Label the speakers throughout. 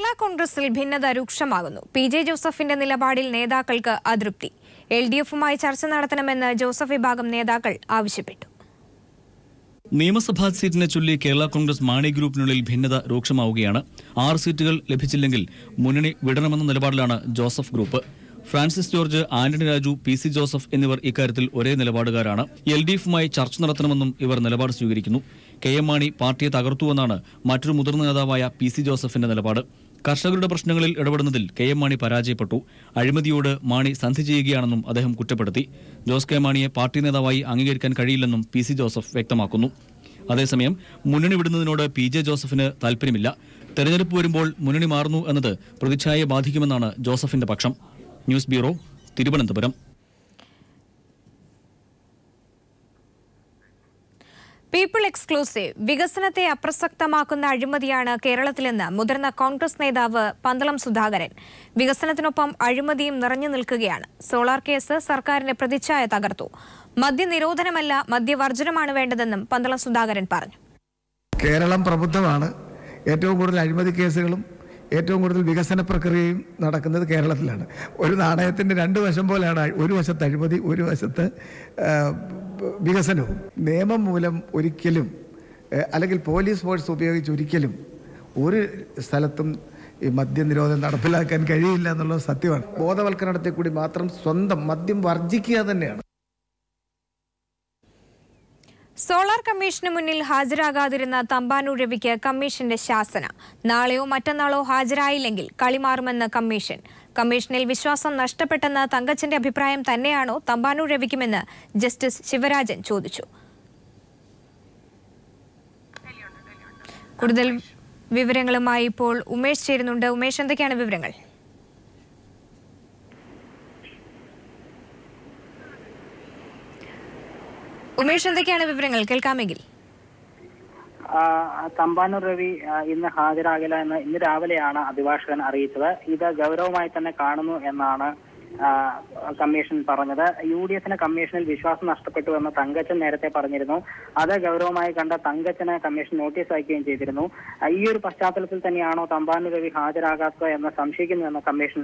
Speaker 1: കേരള കോൺഗ്രസിൽ ഭിന്നത രൂക്ഷമാകുന്നു. പി.ജെ. ജോസഫിന്റെ നിലപാടിൽ നേതാക്കൾക്ക് അതൃപ്തി. LDF-മായി ചർച്ച നടത്തണമെന്ന് ജോസഫ് വിഭാഗം നേതാക്കൾ ആവശ്യപ്പെട്ടു.
Speaker 2: നിയമസഭാ സീറ്റിനെ ചൊല്ലി കേരള കോൺഗ്രസ് മാണി ഗ്രൂപ്പിനുള്ളിൽ ഭിന്നത രൂക്ഷമാവുകയാണ്. 6 സീറ്റുകൾ ലഭിച്ചില്ലെങ്കിൽ മുന്നണി വിടണമെന്ന നിലപാടിലാണ് Joseph group. Francis George, Antony Raju, PC Joseph എന്നിവർ ഇക്കാര്യത്തിൽ ഒരേ നിലപാടുകാരാണ്. LDF-മായി ചർച്ച നടത്തണമെന്നും ഇവർ നിലപാട് സ്വീകരിക്കുന്നു. KM മാണി പാർട്ടിയെ തകർത്തുവെന്നാണ് മറ്റൊരു മുതിർന്ന നേതാവായ PC ജോസഫിന്റെ നിലപാട്. കർഷകരുടെ പ്രശ്നങ്ങളിൽ ഇടപെടുന്നതിൽ KM മാണി പരാജയപ്പെട്ടു. അഴിമതിയോട് മാണി സന്ധി ചെയ്യുകയാണെന്നും അദ്ദേഹം കുറ്റപ്പെടുത്തി. ജോസ് കെ മാണിയെ പാർട്ടി നേതാവായി അംഗീകരിക്കാൻ കഴിയില്ലെന്നും PC ജോസഫ് വ്യക്തമാക്കുന്നു. അതേസമയം മുന്നണി വിടുന്നതിനോട് PJ ജോസഫിന് താൽപര്യമില്ല. തെരഞ്ഞെടുപ്പ് വരുമ്പോൾ മുന്നണി മാറുന്നു എന്നത് പ്രതിച്ഛായയെ ബാധിക്കുമെന്നാണ് ജോസഫിന്റെ പക്ഷം. News bureau, Thiruvananthapuram.
Speaker 1: People exclusive വികസനത്തെ അപ്രസക്തമാക്കുന്ന അഴിമതിയാണ് കേരളത്തിലെന്ന് മുതിർന്ന കോൺഗ്രസ് നേതാവ് പന്തളം സുധാകരൻ. വികസനത്തിനൊപ്പം അഴിമതിയും നിറഞ്ഞു നിൽക്കുകയാണ്. സോളാർ കേസ് സർക്കാരിന്റെ പ്രതിച്ഛായ തകർത്തു. മദ്യനിരോധനമല്ല, മദ്യവർജനമാണ് വേണ്ടതെന്നും പന്തളം സുധാകരൻ പറഞ്ഞു.
Speaker 3: കേരളം പ്രബുദ്ധമാണ്. ഏറ്റവും കൂടുതൽ അഴിമതി കേസുകളും ഏറ്റവും കൂടുതൽ വികസന പ്രക്രിയയും നടക്കുന്നത് കേരളത്തിലാണ്. ഒരു നാണയത്തിൻ്റെ 2 വശം പോലെയാണ്. ഒരു വശത്ത് അഴിമതി, ഒരു വശത്ത് വികസനവും. നിയമം മൂലം ഒരിക്കലും അല്ലെങ്കിൽ പോലീസ് ഫോഴ്സ് ഉപയോഗിച്ച് ഒരിക്കലും ഒരു സ്ഥലത്തും ഈ മദ്യനിരോധനം നടപ്പിലാക്കാൻ കഴിയില്ല എന്നുള്ളത് സത്യമാണ്. ബോധവൽക്കരണത്തിൽ കൂടി മാത്രം സ്വന്തം മദ്യം വർജിക്കുക തന്നെയാണ്.
Speaker 1: സോളാർ കമ്മീഷന് മുന്നിൽ ഹാജരാകാതിരുന്ന തമ്പാനൂർ രവിക്ക് കമ്മീഷന്റെ ശാസന. നാളെയോ മറ്റന്നാളോ ഹാജരായില്ലെങ്കിൽ കളിമാറുമെന്ന് കമ്മീഷൻ. കമ്മീഷനിൽ വിശ്വാസം നഷ്ടപ്പെട്ടെന്ന തങ്കച്ചന്റെ അഭിപ്രായം തന്നെയാണോ തമ്പാനൂർ രവിക്കുമെന്ന് ജസ്റ്റിസ് ശിവരാജൻ ചോദിച്ചു. കൂടുതൽ വിവരങ്ങളുമായി ഇപ്പോൾ ഉമേഷ് ചേരുന്നുണ്ട്. ഉമേഷ്, എന്തൊക്കെയാണ് വിവരങ്ങൾ? ഉമേഷ്, എന്തൊക്കെയാണ് വിവരങ്ങൾ? കേൾക്കാമെങ്കിൽ.
Speaker 4: തമ്പാനൂർ രവി ഇന്ന് ഹാജരാകില്ല എന്ന് ഇന്ന് രാവിലെയാണ് അഭിഭാഷകൻ അറിയിച്ചത്. ഇത് ഗൗരവമായി തന്നെ കാണുന്നു എന്നാണ് കമ്മീഷൻ പറഞ്ഞത്. UDF-ന് കമ്മീഷനിൽ വിശ്വാസം നഷ്ടപ്പെട്ടു എന്ന് തങ്കച്ചൻ നേരത്തെ പറഞ്ഞിരുന്നു. അത് ഗൗരവമായി കണ്ട തങ്കച്ചന് കമ്മീഷൻ നോട്ടീസ് അയക്കുകയും ചെയ്തിരുന്നു. ഈ ഒരു പശ്ചാത്തലത്തിൽ തന്നെയാണോ തമ്പാനൂർ രവി ഹാജരാകാത്തത് എന്ന് സംശയിക്കുന്നുവെന്ന് കമ്മീഷൻ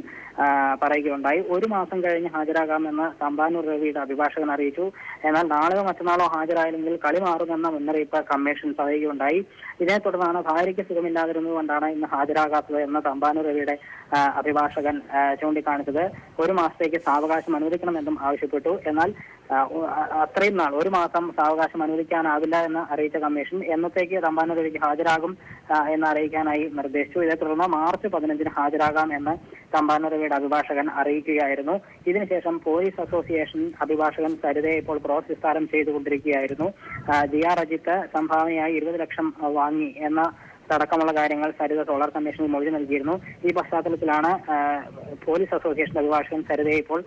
Speaker 4: പറയുകയുണ്ടായി. 1 മാസം കഴിഞ്ഞ് ഹാജരാകാമെന്ന് തമ്പാനൂർ രവിയുടെ അഭിഭാഷകൻ അറിയിച്ചു. എന്നാൽ നാളെയോ മറ്റന്നാളോ ഹാജരായില്ലെങ്കിൽ കളി മാറുമെന്ന മുന്നറിയിപ്പ് കമ്മീഷൻ പറയുകയുണ്ടായി. ഇതിനെ തുടർന്നാണ് ഭാര്യയ്ക്ക് സുഖമില്ലാതിരുന്നതുകൊണ്ടാണ് ഇന്ന് ഹാജരാകാത്തത് എന്ന് തമ്പാനൂർ രവിയുടെ അഭിഭാഷകൻ ചൂണ്ടിക്കാണിച്ചത്. 1 മാസത്തേക്ക് സാവകാശം അനുവദിക്കണമെന്നും ആവശ്യപ്പെട്ടു. എന്നാൽ അത്രയും നാൾ 1 മാസം സാവകാശം അനുവദിക്കാനാവില്ല എന്ന് അറിയിച്ച കമ്മീഷൻ എന്നത്തേക്ക് തമ്പാനൂർ രവിക്ക് ഹാജരാകും എന്ന് അറിയിക്കാനായി നിർദ്ദേശിച്ചു. ഇതേ തുടർന്ന് മാർച്ച് 15-ന് ഹാജരാകാം എന്ന് തമ്പാനൂർ രവിയുടെ അഭിഭാഷകൻ അറിയിക്കുകയായിരുന്നു. ഇതിനുശേഷം പോലീസ് അസോസിയേഷൻ അഭിഭാഷകൻ സരിതയെ ഇപ്പോൾ ക്രോസ് വിസ്താരം ചെയ്തുകൊണ്ടിരിക്കുകയായിരുന്നു. GR അജിത്ത് സംഭാവനയായി 20 ലക്ഷം വാങ്ങി എന്ന അടക്കമുള്ള കാര്യങ്ങൾ സരിത സോളാർ കമ്മീഷനിൽ മൊഴി നൽകിയിരുന്നു. ഈ പശ്ചാത്തലത്തിലാണ് പോലീസ് അസോസിയേഷൻ അഭിഭാഷകൻ സരിതയെ ഇപ്പോൾ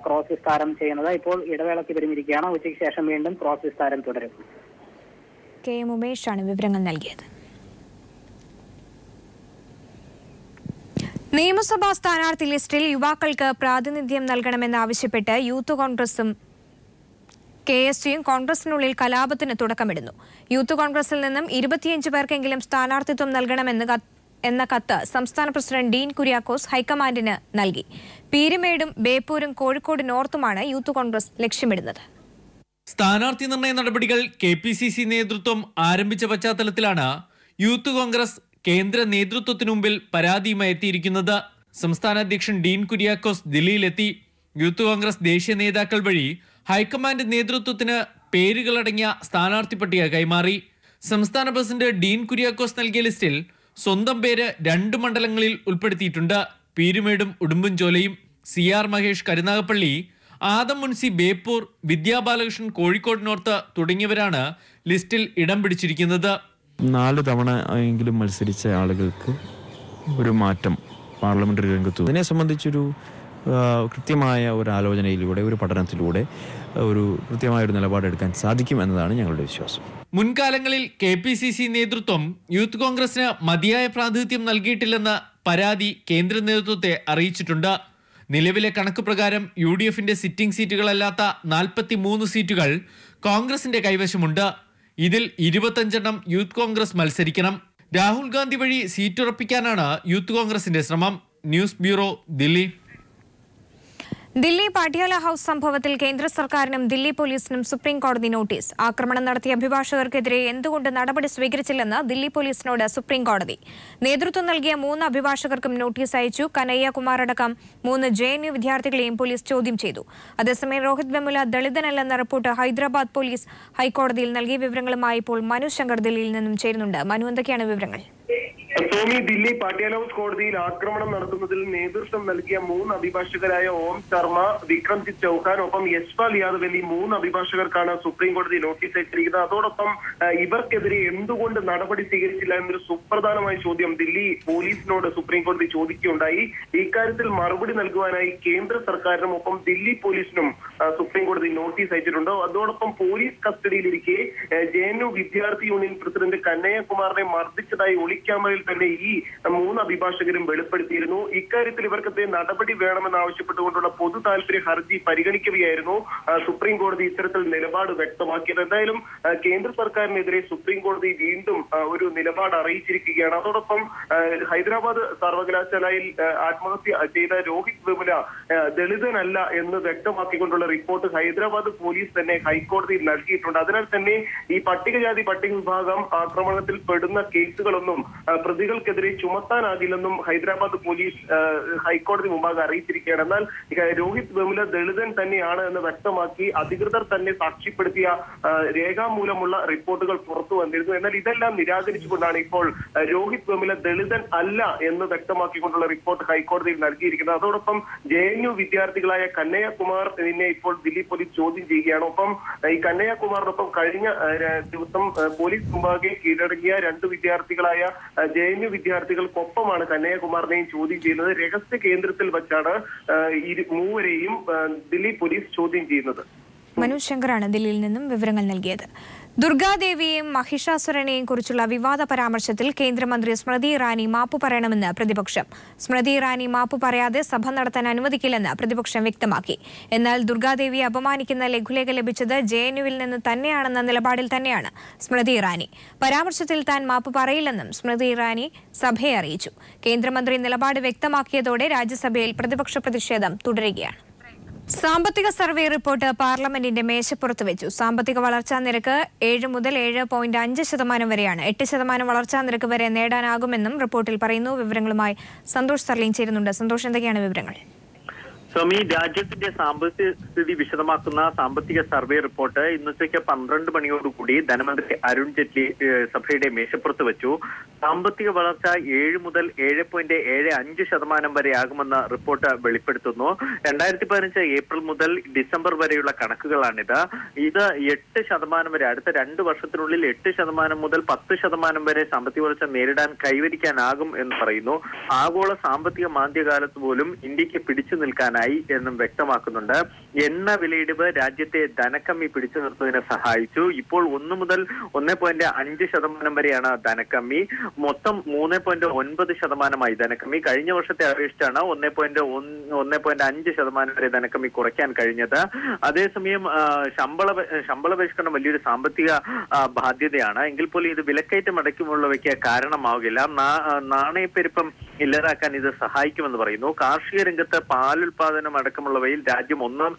Speaker 4: ക്രോസ് വിസ്താരം ചെയ്യുന്നത്. ഇപ്പോൾ ഇടവേളയ്ക്ക് പിരിഞ്ഞിരിക്കുകയാണ്. ഉച്ചയ്ക്ക് ശേഷം വീണ്ടും ക്രോസ് വിസ്താരം തുടരും.
Speaker 1: KM ഉമേഷാണ് വിവരങ്ങൾ നൽകിയത്. നിയമസഭാ സ്ഥാനാർത്ഥി ലിസ്റ്റിൽ യുവാക്കൾക്ക് പ്രാതിനിധ്യം നൽകണമെന്നാവശ്യപ്പെട്ട് യൂത്ത് കോൺഗ്രസും KSUം കോൺഗ്രസിനുള്ളിൽ കലാപത്തിന് തുടക്കമിടുന്നു. യൂത്ത് കോൺഗ്രസിൽ നിന്നും 25 പേർക്കെങ്കിലും സ്ഥാനാർത്ഥിത്വം നൽകണമെന്ന കത്ത് സംസ്ഥാന പ്രസിഡന്റ് ഡീൻ കുര്യാക്കോസ് ഹൈക്കമാൻഡിന് നൽകി. പീരുമേടും ബേപ്പൂരും കോഴിക്കോട് നോർത്തുമാണ് യൂത്ത് കോൺഗ്രസ് ലക്ഷ്യമിടുന്നത്.
Speaker 5: സ്ഥാനാർത്ഥി നിർണയ നടപടികൾ KPCC നേതൃത്വം ആരംഭിച്ച പശ്ചാത്തലത്തിലാണ് യൂത്ത് കോൺഗ്രസ് കേന്ദ്ര നേതൃത്വത്തിനു മുമ്പിൽ പരാതിയുമായി എത്തിയിരിക്കുന്നത്. സംസ്ഥാന അധ്യക്ഷൻ ഡീൻ കുര്യാക്കോസ് ദില്ലിയിലെത്തി. യൂത്ത് കോൺഗ്രസ് ദേശീയ നേതാക്കൾ വഴി ഹൈക്കമാൻഡ് നേതൃത്വത്തിന് പേരുകളടങ്ങിയ സ്ഥാനാർത്ഥി പട്ടിക കൈമാറി. സംസ്ഥാന പ്രസിഡന്റ് ഡീൻ കുര്യാക്കോസ് നൽകിയ ലിസ്റ്റിൽ സ്വന്തം പേര് 2 മണ്ഡലങ്ങളിൽ ഉൾപ്പെടുത്തിയിട്ടുണ്ട്. പീരുമേടും ഉടുമ്പൻചോലയും. CR മഹേഷ് കരുനാഗപ്പള്ളി, ആദം മുൻസി ബേപ്പൂർ, വിദ്യാബാലകൃഷ്ണൻ കോഴിക്കോട് നോർത്ത് തുടങ്ങിയവരാണ് ലിസ്റ്റിൽ ഇടം പിടിച്ചിരിക്കുന്നത്.
Speaker 6: 4 തവണ എങ്കിലും മത്സരിച്ച ആളുകൾക്ക് ഒരു മാറ്റം പാർലമെന്ററി രംഗത്തു. ഇതിനെ സംബന്ധിച്ചൊരു കൃത്യമായ ഒരു ആലോചനയിലൂടെ, ഒരു പഠനത്തിലൂടെ ഒരു കൃത്യമായൊരു നിലപാടെടുക്കാൻ സാധിക്കും എന്നതാണ് ഞങ്ങളുടെ വിശ്വാസം.
Speaker 5: മുൻകാലങ്ങളിൽ KPCC നേതൃത്വം യൂത്ത് കോൺഗ്രസിന് മതിയായ പ്രാതിനിധ്യം നൽകിയിട്ടില്ലെന്ന പരാതി കേന്ദ്ര നേതൃത്വത്തെ അറിയിച്ചിട്ടുണ്ട്. നിലവിലെ കണക്ക് പ്രകാരം UDF-ന്റെ സിറ്റിംഗ് സീറ്റുകളല്ലാത്ത 43 സീറ്റുകൾ കോൺഗ്രസിന്റെ കൈവശമുണ്ട്. ഇതിൽ 25 യൂത്ത് കോൺഗ്രസ് മത്സരിക്കണം. രാഹുൽ ഗാന്ധി വഴി സീറ്റുറപ്പിക്കാനാണ് യൂത്ത് കോൺഗ്രസിന്റെ ശ്രമം. News bureau, Delhi.
Speaker 1: Delhi Patiala house സംഭവത്തിൽ കേന്ദ്ര സർക്കാരിനും ദില്ലി പോലീസിനും സുപ്രീം കോടതി നോട്ടീസ്. ആക്രമണം നടത്തിയ അഭിഭാഷകർക്കെതിരെ എന്തുകൊണ്ട് നടപടി സ്വീകരിച്ചില്ലെന്ന് ദില്ലി പോലീസിനോട് സുപ്രീം കോടതി. നേതൃത്വം നൽകിയ 3 അഭിഭാഷകർക്കും നോട്ടീസ് അയച്ചു. കനയ്യ കുമാർ അടക്കം 3 JNU വിദ്യാർത്ഥികളെയും പോലീസ് ചോദ്യം ചെയ്തു. അതേസമയം രോഹിത് വെമുല ദളിതനല്ലെന്ന റിപ്പോർട്ട് ഹൈദരാബാദ് പോലീസ് ഹൈക്കോടതിയിൽ നൽകിയ വിവരങ്ങളുമായി ഇപ്പോൾ മനു ശങ്കർ ദില്ലിയിൽ നിന്നും ചേരുന്നുണ്ട്. മനു, എന്തൊക്കെയാണ് വിവരങ്ങൾ?
Speaker 7: സോമി, ദില്ലി പാട്യാല ഹൌസ് കോടതിയിൽ ആക്രമണം നടത്തുന്നതിൽ നേതൃത്വം നൽകിയ 3 അഭിഭാഷകരായ ഓം ശർമ്മ, വിക്രംജിത്ത് ചൌഹാൻ ഒപ്പം യശ്പാൽ യാദവ് എന്നീ 3 അഭിഭാഷകർക്കാണ് സുപ്രീം കോടതി നോട്ടീസ് അയച്ചിരിക്കുന്നത്. അതോടൊപ്പം ഇവർക്കെതിരെ എന്തുകൊണ്ട് നടപടി സ്വീകരിച്ചില്ല എന്നൊരു സുപ്രധാനമായ ചോദ്യം ദില്ലി പോലീസിനോട് സുപ്രീം കോടതി ചോദിക്കുകയുണ്ടായി. ഇക്കാര്യത്തിൽ മറുപടി നൽകുവാനായി കേന്ദ്ര സർക്കാരിനും ഒപ്പം ദില്ലി പോലീസിനും സുപ്രീം കോടതി നോട്ടീസ് അയച്ചിട്ടുണ്ട്. അതോടൊപ്പം പോലീസ് കസ്റ്റഡിയിലിരിക്കെ JNU വിദ്യാർത്ഥി യൂണിയൻ പ്രസിഡന്റ് കനയ്യ കുമാറിനെ മർദ്ദിച്ചതായി ഒളിക്യാമറയിൽ തന്നെ ഈ 3 അഭിഭാഷകരും വെളിപ്പെടുത്തിയിരുന്നു. ഇക്കാര്യത്തിൽ ഇവർക്കെതിരെ നടപടി വേണമെന്നാവശ്യപ്പെട്ടുകൊണ്ടുള്ള പൊതു താൽപര്യ ഹർജി പരിഗണിക്കുകയായിരുന്നു സുപ്രീം കോടതി ഇത്തരത്തിൽ നിലപാട് വ്യക്തമാക്കിയത്. എന്തായാലും കേന്ദ്ര സർക്കാരിനെതിരെ സുപ്രീം കോടതി വീണ്ടും ഒരു നിലപാട് അറിയിച്ചിരിക്കുകയാണ്. അതോടൊപ്പം ഹൈദരാബാദ് സർവകലാശാലയിൽ ആത്മഹത്യ ചെയ്ത രോഹിത് വെമുല ദളിതനല്ല എന്ന് വ്യക്തമാക്കിക്കൊണ്ടുള്ള റിപ്പോർട്ട് ഹൈദരാബാദ് പോലീസ് തന്നെ ഹൈക്കോടതിയിൽ നൽകിയിട്ടുണ്ട്. അതിനാൽ തന്നെ ഈ പട്ടികജാതി പട്ടിക വിഭാഗം ആക്രമണത്തിൽ പെടുന്ന കേസുകളൊന്നും പ്രതികൾക്കെതിരെ ചുമത്താനാകില്ലെന്നും ഹൈദരാബാദ് പോലീസ് ഹൈക്കോടതി മുമ്പാകെ അറിയിച്ചിരിക്കുകയാണ്. എന്നാൽ രോഹിത് വെമുല ദളിതൻ തന്നെയാണ് എന്ന് വ്യക്തമാക്കി അധികൃതർ തന്നെ സാക്ഷ്യപ്പെടുത്തിയ രേഖാമൂലമുള്ള റിപ്പോർട്ടുകൾ പുറത്തു വന്നിരുന്നു. എന്നാൽ ഇതെല്ലാം നിരാകരിച്ചുകൊണ്ടാണ് ഇപ്പോൾ രോഹിത് വെമുല ദളിതൻ അല്ല എന്ന് വ്യക്തമാക്കിക്കൊണ്ടുള്ള റിപ്പോർട്ട് ഹൈക്കോടതിയിൽ നൽകിയിരിക്കുന്നത്. അതോടൊപ്പം JNU വിദ്യാർത്ഥികളായ കനയ്യ കുമാറിനെ ഇപ്പോൾ ദില്ലി പോലീസ് ചോദ്യം ചെയ്യുകയാണ്. ഒപ്പം ഈ കനയ്യ കുമാറിനൊപ്പം കഴിഞ്ഞ ദിവസം പോലീസ് മുമ്പാകെ കീഴടങ്ങിയ 2 വിദ്യാർത്ഥികളായ JNU വിദ്യാർത്ഥികൾക്കൊപ്പമാണ് കനയ്യ കുമാറിനെയും ചോദ്യം ചെയ്യുന്നത്. രഹസ്യ കേന്ദ്രത്തിൽ വച്ചാണ് മൂവരെയും ദില്ലി പോലീസ് ചോദ്യം ചെയ്യുന്നത്.
Speaker 1: മനു ശങ്കറാണ് ദില്ലിയിൽ നിന്നും വിവരങ്ങൾ നൽകിയത്. ദുർഗാദേവിയെയും മഹിഷാസുരനെയും കുറിച്ചുള്ള വിവാദ പരാമർശത്തിൽ കേന്ദ്രമന്ത്രി സ്മൃതി ഇറാനി മാപ്പ് പറയണമെന്ന് പ്രതിപക്ഷം. സ്മൃതി ഇറാനി മാപ്പ് പറയാതെ സഭ നടത്താൻ അനുവദിക്കില്ലെന്ന് പ്രതിപക്ഷം വ്യക്തമാക്കി. എന്നാൽ ദുർഗാദേവിയെ അപമാനിക്കുന്ന ലഘുലേഖ ലഭിച്ചത് JNUവിൽ നിന്ന് തന്നെയാണെന്ന നിലപാടിൽ തന്നെയാണ് സ്മൃതി ഇറാനി. പരാമർശത്തിൽ താൻ മാപ്പ് പറയില്ലെന്നും സ്മൃതി ഇറാനി സഭയെ അറിയിച്ചു. കേന്ദ്രമന്ത്രി നിലപാട് വ്യക്തമാക്കിയതോടെ രാജ്യസഭയിൽ പ്രതിപക്ഷ പ്രതിഷേധം തുടരുകയാണ്. സാമ്പത്തിക സർവേ റിപ്പോർട്ട് പാർലമെന്റിന്റെ മേശപ്പുറത്ത് വെച്ചു. സാമ്പത്തിക വളർച്ചാ നിരക്ക് 7 മുതൽ 7.5% വരെയാണ്. 8% വളർച്ചാ നിരക്ക് വരെ നേടാനാകുമെന്നും റിപ്പോർട്ടിൽ പറയുന്നു. വിവരങ്ങളുമായി സന്തോഷ് സർലീൻ ചേരുന്നുണ്ട്. സന്തോഷ്, എന്തൊക്കെയാണ് വിവരങ്ങൾ?
Speaker 8: സ്വാമി, രാജ്യത്തിന്റെ സാമ്പത്തിക സ്ഥിതി വിശദമാക്കുന്ന സാമ്പത്തിക സർവേ റിപ്പോർട്ട് ഇന്നുച്ചയ്ക്ക് 12 മണിയോടുകൂടി ധനമന്ത്രി അരുൺ ജെയ്റ്റ്ലി സഭയുടെ മേശപ്പുറത്ത് വെച്ചു. സാമ്പത്തിക വളർച്ച 7 മുതൽ 7.75% വരെ ആകുമെന്ന് റിപ്പോർട്ട് വെളിപ്പെടുത്തുന്നു. 2015 ഏപ്രിൽ മുതൽ ഡിസംബർ വരെയുള്ള കണക്കുകളാണിത്. ഇത് 8% വരെ, അടുത്ത 2 വർഷത്തിനുള്ളിൽ 8% മുതൽ 10% വരെ സാമ്പത്തിക വളർച്ച നേരിടാൻ കൈവരിക്കാനാകും എന്ന് പറയുന്നു. ആഗോള സാമ്പത്തിക മാന്ദ്യകാലത്ത് പോലും ഇന്ത്യക്ക് പിടിച്ചു നിൽക്കാനായി എന്നും വ്യക്തമാക്കുന്നുണ്ട്. എണ്ണ വിലയിടിവ് രാജ്യത്തെ ധനക്കമ്മി പിടിച്ചു നിർത്തുന്നതിന് സഹായിച്ചു. ഇപ്പോൾ 1 മുതൽ 1.5% വരെയാണ് ധനക്കമ്മി. മൊത്തം 3.9% ധനക്കമ്മി. കഴിഞ്ഞ വർഷത്തെ അപേക്ഷിച്ചാണ് 1.5% വരെ ധനക്കമ്മി കുറയ്ക്കാൻ കഴിഞ്ഞത്. അതേസമയം ശമ്പള പരിഷ്കരണം വലിയൊരു സാമ്പത്തിക ബാധ്യതയാണ്. എങ്കിൽ പോലും ഇത് വിലക്കയറ്റം അടക്കമുള്ളവയ്ക്ക് കാരണമാവില്ല. നാണയപ്പെരുപ്പം ഇല്ലാതാക്കാൻ ഇത് സഹായിക്കുമെന്ന് പറയുന്നു. കാർഷിക രംഗത്ത് പാലുൽപാദനം അടക്കമുള്ളവയിൽ രാജ്യം ഒന്നാം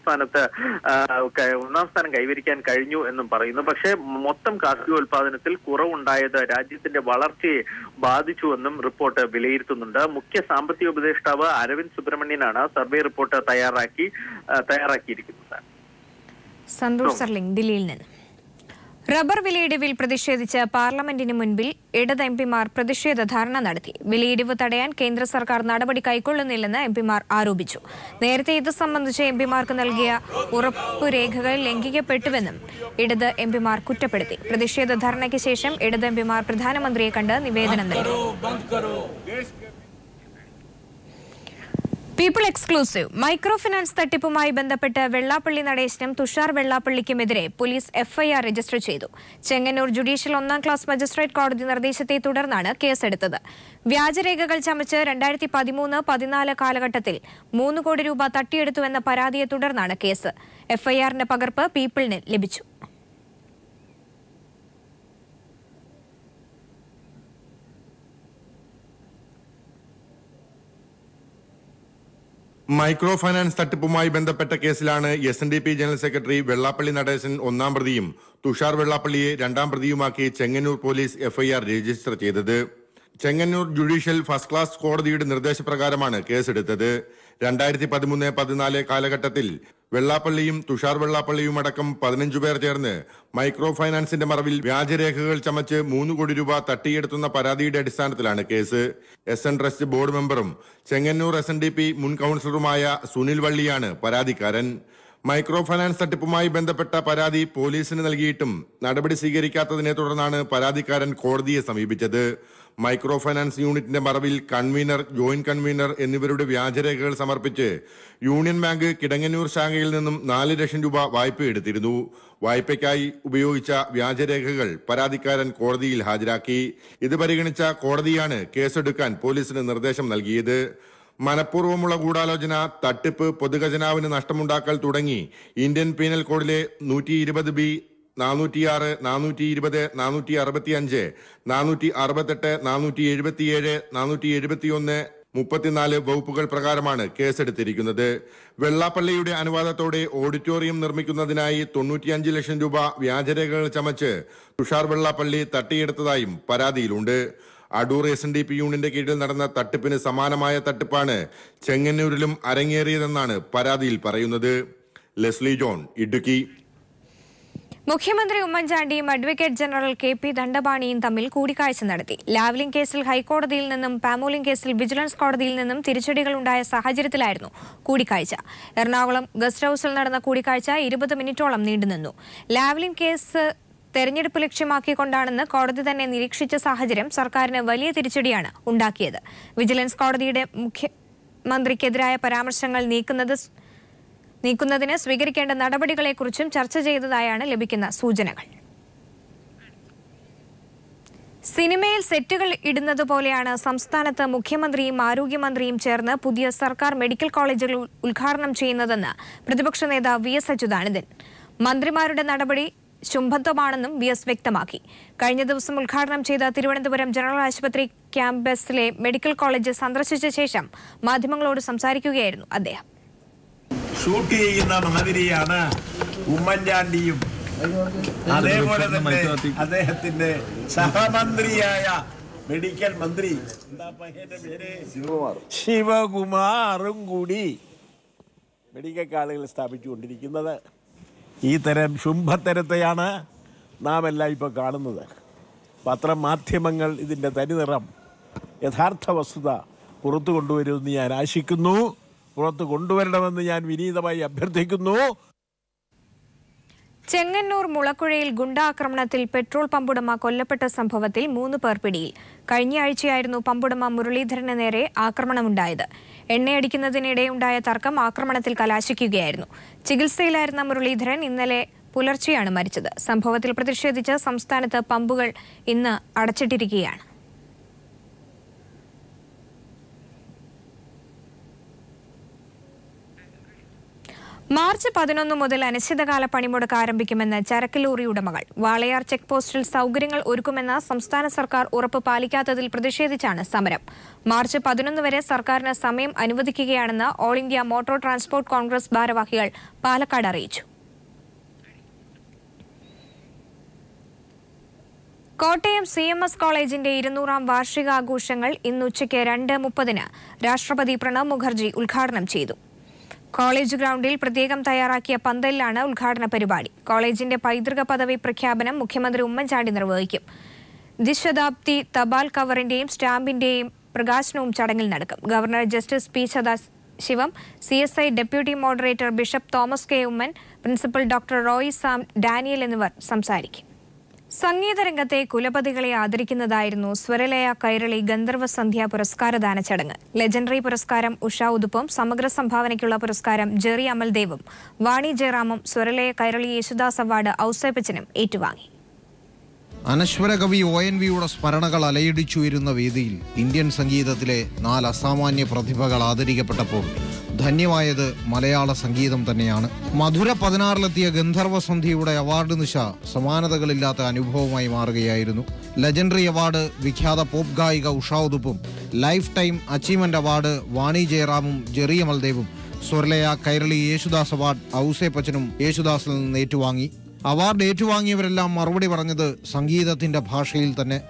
Speaker 8: സ്ഥാനം കൈവരിക്കാൻ കഴിഞ്ഞു എന്നും പറയുന്നു. പക്ഷേ മൊത്തം കാർഷികോൽപാദനത്തിൽ കുറവുണ്ടായത് രാജ്യത്തിന്റെ വളർച്ചയെ ബാധിച്ചുവെന്നും റിപ്പോർട്ട് വിലയിരുത്തുന്നുണ്ട്. മുഖ്യ സാമ്പത്തിക ഉപദേഷ്ടാവ് അരവിന്ദ് സുബ്രഹ്മണ്യനാണ് സർവേ റിപ്പോർട്ട് തയ്യാറാക്കിയിരിക്കുന്നത്.
Speaker 1: സന്തോഷ് സർലിംഗ് ദില്ലിയിൽ നിന്ന്. റബ്ബർ വിലയിടിവിൽ പ്രതിഷേധിച്ച് പാർലമെന്റിന് മുൻപിൽ ഇടത് എംപിമാർ പ്രതിഷേധ ധർണ നടത്തി. വിലയിടിവ് തടയാൻ കേന്ദ്ര സർക്കാർ നടപടി കൈക്കൊള്ളുന്നില്ലെന്ന് എംപിമാർ ആരോപിച്ചു. നേരത്തെ ഇത് സംബന്ധിച്ച് എംപിമാർക്ക് നൽകിയ ഉറപ്പുരേഖകൾ ലംഘിക്കപ്പെട്ടുവെന്നും ഇടത് എംപിമാർ കുറ്റപ്പെടുത്തി. പ്രതിഷേധ ധർണയ്ക്ക് ശേഷം ഇടത് എംപിമാർ പ്രധാനമന്ത്രിയെ കണ്ട് നിവേദനം നൽകി. പീപ്പിൾ എക്സ്ക്ലൂസീവ് മൈക്രോ ഫിനാൻസ് തട്ടിപ്പുമായി ബന്ധപ്പെട്ട് വെള്ളാപ്പള്ളി നടേശനും തുഷാർ വെള്ളാപ്പള്ളിക്കുമെതിരെ പോലീസ് FIR രജിസ്റ്റർ ചെയ്തു. ചെങ്ങന്നൂർ ജുഡീഷ്യൽ 1ാം ക്ലാസ് മജിസ്ട്രേറ്റ് കോടതി നിർദ്ദേശത്തെ തുടർന്നാണ് കേസെടുത്തത്. വ്യാജരേഖകൾ ചമച്ച് 2013-14 കാലഘട്ടത്തിൽ 3 കോടി രൂപ തട്ടിയെടുത്തുവെന്ന പരാതിയെ തുടർന്നാണ് കേസ്. FIRന്റെ പകർപ്പ് പീപ്പിളിന് ലഭിച്ചു.
Speaker 9: മൈക്രോ ഫൈനാൻസ് തട്ടിപ്പുമായി ബന്ധപ്പെട്ട കേസിലാണ് SNDP general secretary Vellappally Natesan 1-ാം പ്രതിയും തുഷാർ വെള്ളാപ്പള്ളിയെ 2-ാം പ്രതിയുമാക്കി ചെങ്ങന്നൂർ പോലീസ് FIR രജിസ്റ്റർ ചെയ്തത്. ചെങ്ങന്നൂർ ജുഡീഷ്യൽ ഫസ്റ്റ് ക്ലാസ് കോടതിയുടെ നിർദ്ദേശപ്രകാരമാണ് കേസെടുത്തത്. 2013-14 കാലഘട്ടത്തിൽ വെള്ളാപ്പള്ളിയും തുഷാർ വെള്ളാപ്പള്ളിയും അടക്കം 15 പേർ ചേർന്ന് മൈക്രോ ഫൈനാൻസിന്റെ മറവിൽ വ്യാജരേഖകൾ ചമച്ച് 3 കോടി രൂപ തട്ടിയെടുത്തുന്ന പരാതിയുടെ അടിസ്ഥാനത്തിലാണ് കേസ്. SN ട്രസ്റ്റ് ബോർഡ് മെമ്പറും ചെങ്ങന്നൂർ SNDP മുൻ കൗൺസിലറുമായ സുനിൽ വള്ളിയാണ് പരാതിക്കാരൻ. മൈക്രോ ഫൈനാൻസ് തട്ടിപ്പുമായി ബന്ധപ്പെട്ട പരാതി പോലീസിന് നൽകിയിട്ടും നടപടി സ്വീകരിക്കാത്തതിനെ തുടർന്നാണ് പരാതിക്കാരൻ കോടതിയെ സമീപിച്ചത്. മൈക്രോ ഫൈനാൻസ് യൂണിറ്റിന്റെ മറവിൽ കൺവീനർ, ജോയിന്റ് കൺവീനർ എന്നിവരുടെ വ്യാജരേഖകൾ സമർപ്പിച്ച് യൂണിയൻ ബാങ്ക് കിടങ്ങന്നൂർ ശാഖയിൽ നിന്നും 4 ലക്ഷം രൂപ വായ്പ എടുത്തിരുന്നു. വായ്പയ്ക്കായി ഉപയോഗിച്ച വ്യാജരേഖകൾ പരാതിക്കാരൻ കോടതിയിൽ ഹാജരാക്കി. ഇത് പരിഗണിച്ച കോടതിയാണ് കേസെടുക്കാൻ പോലീസിന് നിർദ്ദേശം നൽകിയത്. മനഃപൂർവ്വമുള്ള ഗൂഢാലോചന, തട്ടിപ്പ്, പൊതുഖജനാവിന് നഷ്ടമുണ്ടാക്കൽ തുടങ്ങി ഇന്ത്യൻ പീനൽ കോഡിലെ 120B, 406, 420, 465, 468, 477, 471, 34 വകുപ്പുകൾ പ്രകാരമാണ് കേസെടുത്തിരിക്കുന്നത്. വെള്ളാപ്പള്ളിയുടെ അനുവാദത്തോടെ ഓഡിറ്റോറിയം നിർമ്മിക്കുന്നതിനായി 95 ലക്ഷം രൂപ വ്യാജരേഖകൾ ചമച്ച് തുഷാർ വെള്ളാപ്പള്ളി തട്ടിയെടുത്തതായും പരാതിയിലുണ്ട്. അടൂർ SNDP യൂണിയന്റെ കീഴിൽ നടന്ന തട്ടിപ്പിന് സമാനമായ തട്ടിപ്പാണ് ചെങ്ങന്നൂരിലും അരങ്ങേറിയതെന്നാണ് പരാതിയിൽ പറയുന്നത്. Leslie John, Idukki.
Speaker 1: മുഖ്യമന്ത്രി ഉമ്മൻചാണ്ടിയും അഡ്വക്കേറ്റ് ജനറൽ KP ദണ്ഡപാണിയും തമ്മിൽ കൂടിക്കാഴ്ച നടത്തി. ലാവ്ലിൻ കേസിൽ ഹൈക്കോടതിയിൽ നിന്നും പാമോലിൻ കേസിൽ വിജിലൻസ് കോടതിയിൽ നിന്നും തിരിച്ചടികൾ ഉണ്ടായ സാഹചര്യത്തിലായിരുന്നു കൂടിക്കാഴ്ച. എറണാകുളം ഗസ്റ്റ് ഹൌസിൽ നടന്ന കൂടിക്കാഴ്ച 20 മിനിറ്റോളം നീണ്ടുനിന്നു. ലാവ്ലിൻ കേസ് തെരഞ്ഞെടുപ്പ് ലക്ഷ്യമാക്കിക്കൊണ്ടാണെന്ന് കോടതി തന്നെ നിരീക്ഷിച്ച സാഹചര്യം സർക്കാരിന് വലിയ തിരിച്ചടിയാണ് ഉണ്ടാക്കിയത്. വിജിലൻസ് കോടതിയുടെ മുഖ്യമന്ത്രിക്കെതിരായ പരാമർശങ്ങൾ നീക്കുന്നതിന് സ്വീകരിക്കേണ്ട നടപടികളെക്കുറിച്ചും ചർച്ച ചെയ്തതായാണ് ലഭിക്കുന്ന സൂചനകൾ. സിനിമയിൽ സെറ്റുകൾ ഇടുന്നത് പോലെയാണ് സംസ്ഥാനത്ത് മുഖ്യമന്ത്രിയും ആരോഗ്യമന്ത്രിയും ചേർന്ന് പുതിയ സർക്കാർ മെഡിക്കൽ കോളേജുകൾ ഉദ്ഘാടനം ചെയ്യുന്നതെന്ന് പ്രതിപക്ഷ നേതാവ് VS അച്യുതാനന്ദൻ. മന്ത്രിമാരുടെ നടപടി ശുംഭത്വമാണെന്നും VS വ്യക്തമാക്കി. കഴിഞ്ഞ ദിവസം ഉദ്ഘാടനം ചെയ്ത തിരുവനന്തപുരം ജനറൽ ആശുപത്രി ക്യാമ്പസിലെ മെഡിക്കൽ കോളേജ് സന്ദർശിച്ച ശേഷം മാധ്യമങ്ങളോട് സംസാരിക്കുകയായിരുന്നു അദ്ദേഹം.
Speaker 10: ഷൂട്ട് ചെയ്യുന്ന മാതിരിയാണ് ഉമ്മൻചാണ്ടിയും അതേപോലെ തന്നെ അദ്ദേഹത്തിന്റെ സഹമന്ത്രിയായ മെഡിക്കൽ മന്ത്രി ശിവകുമാറും കൂടി മെഡിക്കൽ കോളേജുകൾ സ്ഥാപിച്ചുകൊണ്ടിരിക്കുന്നത്. ഈ തരം ശുംഭത്തരത്തെയാണ് നാം എല്ലാം ഇപ്പോൾ കാണുന്നത്. പത്രമാധ്യമങ്ങൾ ഇതിൻ്റെ തനിനിറം, യഥാർത്ഥ വസ്തുത പുറത്തു കൊണ്ടുവരുമെന്ന് ഞാൻ ആശിക്കുന്നു. പുറത്തു കൊണ്ടുവരണമെന്ന് ഞാൻ വിനീതമായി അഭ്യർത്ഥിക്കുന്നു.
Speaker 1: ചെങ്ങന്നൂർ മുളക്കുഴയിൽ ഗുണ്ടാക്രമണത്തിൽ പെട്രോൾ പമ്പുടമ കൊല്ലപ്പെട്ട സംഭവത്തിൽ 3 പേർ പിടിയിൽ. കഴിഞ്ഞയാഴ്ചയായിരുന്നു പമ്പുടമ മുരളീധരന് നേരെ ആക്രമണമുണ്ടായത്. എണ്ണയടിക്കുന്നതിനിടെ ഉണ്ടായ തർക്കം ആക്രമണത്തിൽ കലാശിക്കുകയായിരുന്നു. ചികിത്സയിലായിരുന്ന മുരളീധരൻ ഇന്നലെ പുലർച്ചെയാണ് മരിച്ചത്. സംഭവത്തിൽ പ്രതിഷേധിച്ച് സംസ്ഥാനത്ത് പമ്പുകൾ ഇന്ന് അടച്ചിട്ടിരിക്കുകയാണ്. മാർച്ച് 11 മുതൽ അനിശ്ചിതകാല പണിമുടക്ക് ആരംഭിക്കുമെന്ന് ചരക്ക് ലോറി ഉടമകൾ. വാളയാർ ചെക്ക് പോസ്റ്റിൽ സൗകര്യങ്ങൾ ഒരുക്കുമെന്ന സംസ്ഥാന സർക്കാർ ഉറപ്പ് പാലിക്കാത്തതിൽ പ്രതിഷേധിച്ചാണ് സമരം. മാർച്ച് 11 വരെ സർക്കാരിന് സമയം അനുവദിക്കുകയാണെന്ന് all India motor transport congress ഭാരവാഹികൾ പാലക്കാട് അറിയിച്ചു. കോട്ടയം CMS കോളേജിന്റെ 200ാം വാർഷികാഘോഷങ്ങൾ ഇന്ന് ഉച്ചയ്ക്ക് 2:30 രാഷ്ട്രപതി പ്രണബ് മുഖർജി ഉദ്ഘാടനം ചെയ്തു. കോളേജ് ഗ്രൗണ്ടിൽ പ്രത്യേകം തയ്യാറാക്കിയ പന്തലിലാണ് ഉദ്ഘാടന പരിപാടി. കോളേജിന്റെ പൈതൃക പദവി പ്രഖ്യാപനം മുഖ്യമന്ത്രി ഉമ്മൻചാണ്ടി നിർവഹിക്കും. ദ്വിശതാബ്ദി തപാൽ കവറിന്റെയും സ്റ്റാമ്പിന്റെയും പ്രകാശനവും ചടങ്ങിൽ നടക്കും. Governor justice P. Sathasivam, CSI deputy moderator bishop Thomas K. Oommen, principal doctor Roy Sam Daniel എന്നിവർ സംസാരിക്കും. സംഗീതരംഗത്തെ കുലപതികളെ ആദരിക്കുന്നതായിരുന്നു സ്വരലയ കൈരളി ഗന്ധർവ സന്ധ്യ പുരസ്കാരദാന ചടങ്ങ്. ലെജൻഡറി പുരസ്കാരം ഉഷ ഉദുപ്പും, സമഗ്ര സംഭാവനയ്ക്കുള്ള പുരസ്കാരം ജെറി അമൽദേവും, വാണി ജയറാമും, സ്വരലയ കൈരളി യേശുദാസ് അവാർഡ് ഔസേപ്പച്ചനും ഏറ്റുവാങ്ങി.
Speaker 11: അനശ്വര കവി ONVയുടെ സ്മരണകൾ അലയടിച്ചുയരുന്ന വേദിയിൽ ഇന്ത്യൻ സംഗീതത്തിലെ 4 അസാമാന്യ പ്രതിഭകൾ ആദരിക്കപ്പെട്ടപ്പോൾ ധന്യമായത് മലയാള സംഗീതം തന്നെയാണ്. മധുര 16-ലെത്തിയ ഗന്ധർവസന്ധ്യയുടെ അവാർഡ് നിശ സമാനതകളില്ലാത്ത അനുഭവമായി മാറുകയായിരുന്നു. ലെജൻഡറി അവാർഡ് വിഖ്യാത പോപ്പ് ഗായിക ഉഷ ഉദുപ്പും, life time achievement award Vani ജയറാമും ജെറി അമൽദേവും സ്വർലയ കൈരളി യേശുദാസ് അവാർഡ് ഔസേപ്പച്ചനും യേശുദാസിൽ നിന്ന് ഏറ്റുവാങ്ങി. അവാർഡ് ഏറ്റുവാങ്ങിയവരെല്ലാം മറുപടി പറഞ്ഞത് സംഗീതത്തിന്റെ ഭാഷയിൽ തന്നെ.